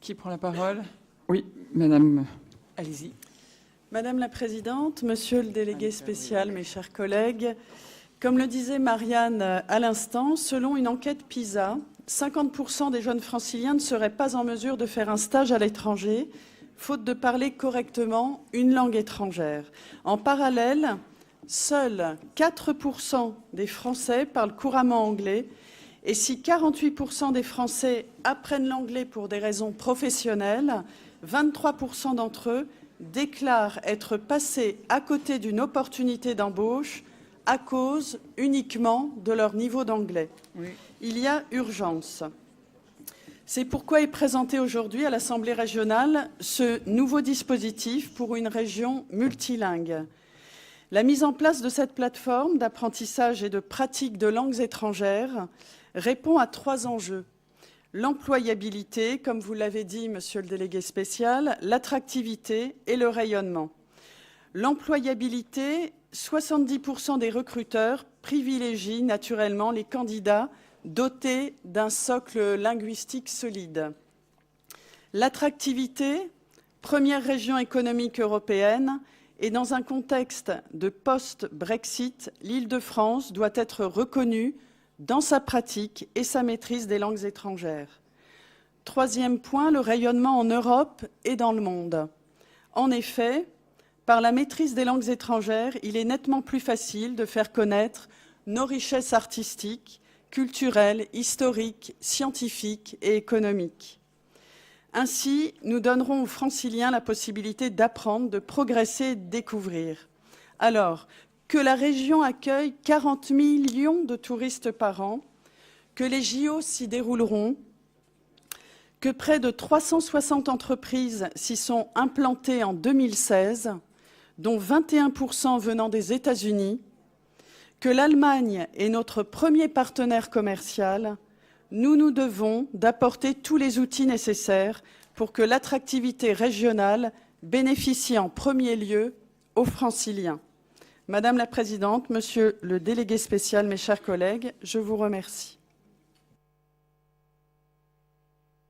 Qui prend la parole? Oui, madame. Allez-y. Madame la Présidente, Monsieur le délégué spécial, mes chers collègues, comme le disait Marianne à l'instant, selon une enquête PISA, 50% des jeunes franciliens ne seraient pas en mesure de faire un stage à l'étranger, faute de parler correctement une langue étrangère. En parallèle, seuls 4% des Français parlent couramment anglais, et si 48% des Français apprennent l'anglais pour des raisons professionnelles, 23% d'entre eux déclarent être passés à côté d'une opportunité d'embauche à cause uniquement de leur niveau d'anglais. Oui. Il y a urgence. C'est pourquoi est présenté aujourd'hui à l'Assemblée régionale ce nouveau dispositif pour une région multilingue. La mise en place de cette plateforme d'apprentissage et de pratique de langues étrangères répond à 3 enjeux. L'employabilité, comme vous l'avez dit, monsieur le délégué spécial, l'attractivité et le rayonnement. L'employabilité, 70% des recruteurs privilégient naturellement les candidats dotés d'un socle linguistique solide. L'attractivité, première région économique européenne, et dans un contexte de post-Brexit, l'Île-de-France doit être reconnue dans sa pratique et sa maîtrise des langues étrangères. 3e point, le rayonnement en Europe et dans le monde. En effet, par la maîtrise des langues étrangères, il est nettement plus facile de faire connaître nos richesses artistiques, culturelles, historiques, scientifiques et économiques. Ainsi, nous donnerons aux Franciliens la possibilité d'apprendre, de progresser et de découvrir. Alors, que la région accueille 40 millions de touristes par an, que les JO s'y dérouleront, que près de 360 entreprises s'y sont implantées en 2016, dont 21% venant des États-Unis, que l'Allemagne est notre premier partenaire commercial, nous nous devons d'apporter tous les outils nécessaires pour que l'attractivité régionale bénéficie en premier lieu aux Franciliens. Madame la Présidente, Monsieur le délégué spécial, mes chers collègues, je vous remercie.